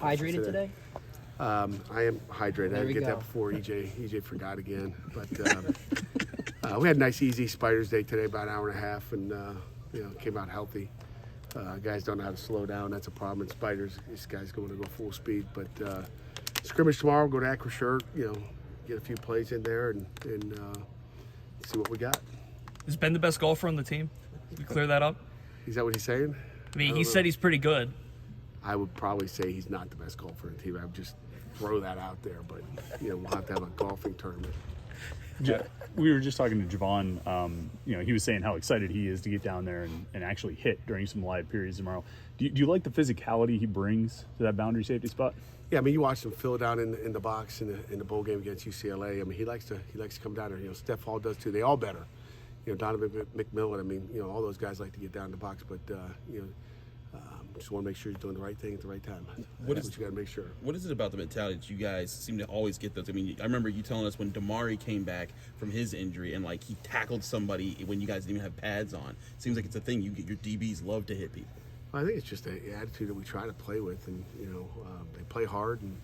Hydrated today? I am hydrated. I There we didn't get go. that before EJ forgot again. But we had a nice, easy Spiders day today, about an hour and a half, and came out healthy. Guys don't know how to slow down. That's a problem in Spiders. These guys going to go full speed. But scrimmage tomorrow, go to Acrisure, get a few plays in there and see what we got. Has Ben the best golfer on the team? We clear that up? Is that what he's saying? I mean, don't he know. said he's pretty good. I would probably say he's not the best golfer on the team. I would just throw that out there. But, we'll have to have a golfing tournament. We were just talking to Javon. He was saying how excited he is to get down there and actually hit during some live periods tomorrow. Do you like the physicality he brings to that boundary safety spot? Yeah, I mean, you watched him fill down in the box in the bowl game against UCLA. I mean, he likes to come down there. Steph Hall does too. They all better. Donovan McMillan. I mean, all those guys like to get down in the box, but just want to make sure you're doing the right thing at the right time. That's what you got to make sure. What is it about the mentality that you guys seem to always get those? I mean, I remember you telling us when Damari came back from his injury and he tackled somebody when you guys didn't even have pads on. Seems like it's a thing. Your DBs love to hit people. I think it's just an attitude that we try to play with, and they play hard and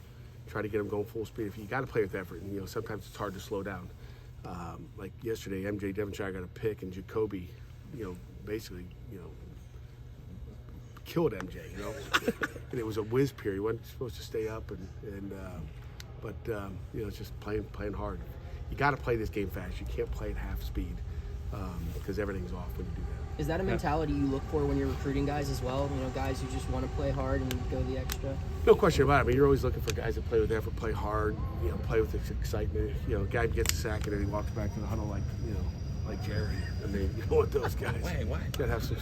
try to get them going full speed. If you got to play with effort, and sometimes it's hard to slow down. Like yesterday, MJ Devonshire got a pick, and Jacoby, basically, killed MJ, and it was a whiz period. He wasn't supposed to stay up, but it's just playing hard. You got to play this game fast. You can't play at half speed because everything's off when you do that. Is that a mentality you look for when you're recruiting guys as well? Guys who just want to play hard and go the extra? No question about it. I mean, you're always looking for guys that play with effort, play hard, play with excitement. A guy gets a sack and then he walks back to the huddle like Jerry. I mean, you don't want those guys. Why? Gotta have a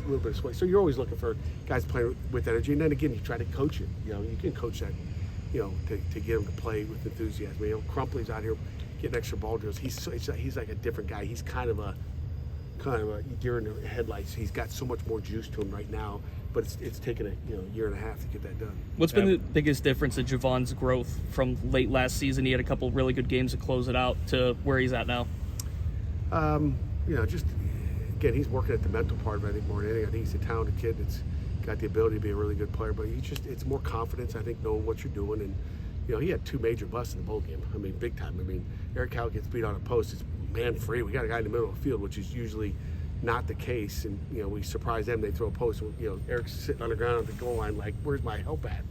little bit of swing. So you're always looking for guys playing with energy, and then again, you try to coach it. You can coach that, to get them to play with enthusiasm. Crumpley's out here getting extra ball drills. He's like a different guy. He's kind of a deer in the headlights. He's got so much more juice to him right now, but it's taken a year and a half to get that done. What's been the biggest difference in Javon's growth from late last season? He had a couple really good games to close it out to where he's at now. Just again, he's working at the mental part of it, I think, more than anything. I think he's a talented kid that's got the ability to be a really good player, but it's more confidence, I think, knowing what you're doing. And he had two major busts in the bowl game. I mean, big time. I mean, Eric Howell gets beat on a post. It's man free. We got a guy in the middle of the field, which is usually not the case. And we surprise them. They throw a post. Eric's sitting on the ground at the goal line, like, where's my help at?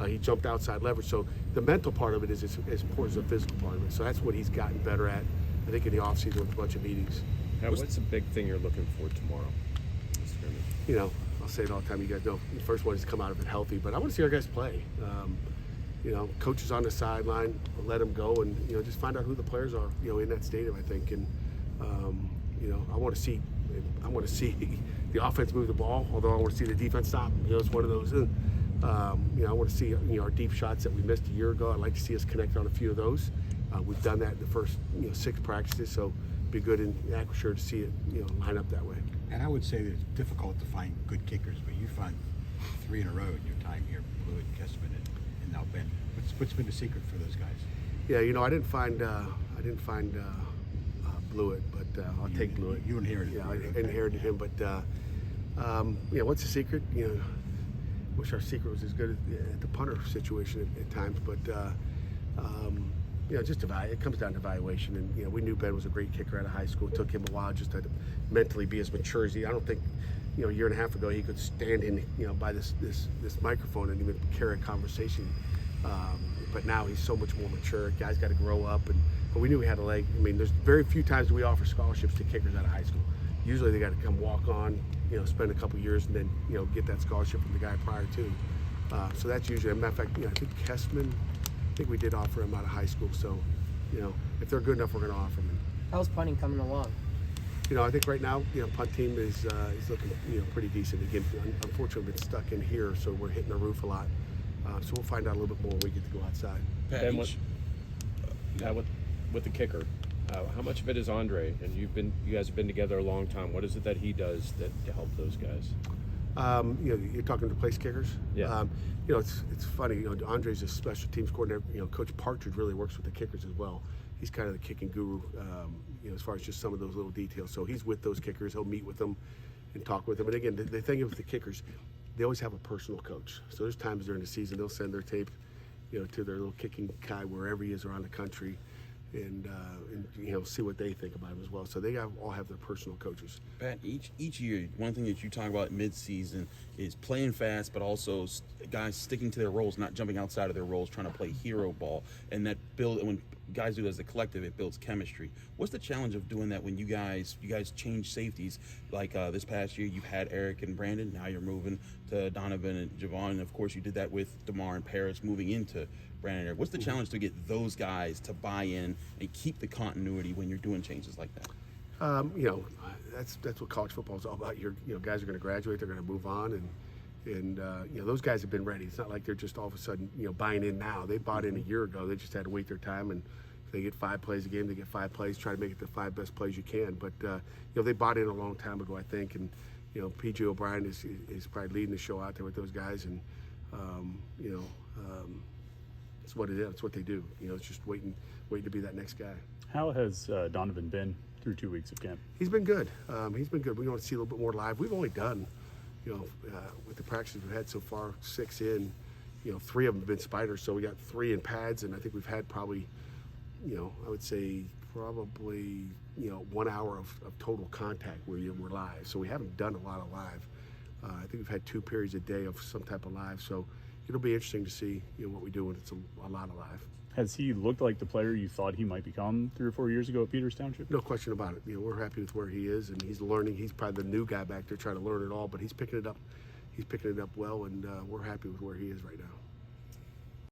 He jumped outside leverage. So the mental part of it is as important as the physical part of it. So that's what he's gotten better at, I think, in the offseason with a bunch of meetings. Now, what's the big thing you're looking for tomorrow? I'll say it all the time. You guys know the first one is to come out of it healthy, but I want to see our guys play. Coaches on the sideline, let them go, and just find out who the players are. In that stadium, I think, and I want to see the offense move the ball. Although I want to see the defense stop. It's one of those. I want to see our deep shots that we missed a year ago. I'd like to see us connect on a few of those. We've done that in the first 6 practices, so it'd be good in Acrisure to see it line up that way. And I would say that it's difficult to find good kickers, but you find 3 in a row in your time here: Blewett, Kessman, and now Ben. What's been the secret for those guys? Yeah, I didn't find Blewett, but I'll take Blewett. You inherited. Yeah, Blewett, I inherited him, but what's the secret? Wish our secret was as good at the punter situation at times, but just it comes down to evaluation. And we knew Ben was a great kicker out of high school. It took him a while just to mentally be as mature as he. I don't think a year and a half ago he could stand in by this microphone and even carry a conversation. But now he's so much more mature. Guys got to grow up, but we knew we had a leg. I mean, there's very few times that we offer scholarships to kickers out of high school. Usually they got to come walk on, spend a couple years, and then get that scholarship from the guy prior to. So that's usually a matter of fact. I think Kessman. I think we did offer him out of high school. So, if they're good enough, we're going to offer them. How's punting coming along? I think right now, punt team is looking pretty decent. Again, unfortunately, we've been stuck in here, so we're hitting the roof a lot. So we'll find out a little bit more when we get to go outside. Ben, with the kicker, how much of it is Andre? And you guys have been together a long time. What is it that he does to help those guys? You're talking to place kickers. Yeah. It's funny. Andre's a special teams coordinator. Coach Partridge really works with the kickers as well. He's kind of the kicking guru, as far as just some of those little details. So he's with those kickers. He'll meet with them and talk with them. And again, the thing with the kickers, they always have a personal coach. So there's times during the season they'll send their tape, to their little kicking guy wherever he is around the country, and see what they think about him as well. So they all have their personal coaches. Pat, each year, one thing that you talk about mid-season is playing fast, but also guys sticking to their roles, not jumping outside of their roles, trying to play hero ball, and that when guys do it as a collective, it builds chemistry. What's the challenge of doing that when you guys change safeties? Like this past year, you had Eric and Brandon. Now you're moving to Donovan and Javon, and of course you did that with DeMar and Paris moving into Brandon and Eric. What's the challenge to get those guys to buy in and keep the continuity when you're doing changes like that? That's what college football is all about. Guys are going to graduate, they're going to move on, and those guys have been ready. It's not like they're just all of a sudden buying in now. They bought in a year ago. They just had to wait their time, and if they get 5 plays a game, they get 5 plays. Try to make it the 5 best plays you can. But they bought in a long time ago, I think, and PJ O'Brien is probably leading the show out there with those guys, and it's what it is. It's what they do. It's just waiting to be that next guy. How has Donovan been through 2 weeks of camp? He's been good. He's been good. We want to see a little bit more live. We've only done, with the practices we've had so far, 6 in. 3 of them have been spiders, so we got 3 in pads, and I think we've had probably, I would say probably 1 hour of total contact where we're live. So we haven't done a lot of live. I think we've had 2 periods a day of some type of live. So it'll be interesting to see what we do when it's a lot of live. Has he looked like the player you thought he might become 3 or 4 years ago at Peters Township? No question about it. We're happy with where he is, and he's learning. He's probably the new guy back there trying to learn it all, but he's picking it up. He's picking it up well, and we're happy with where he is right now.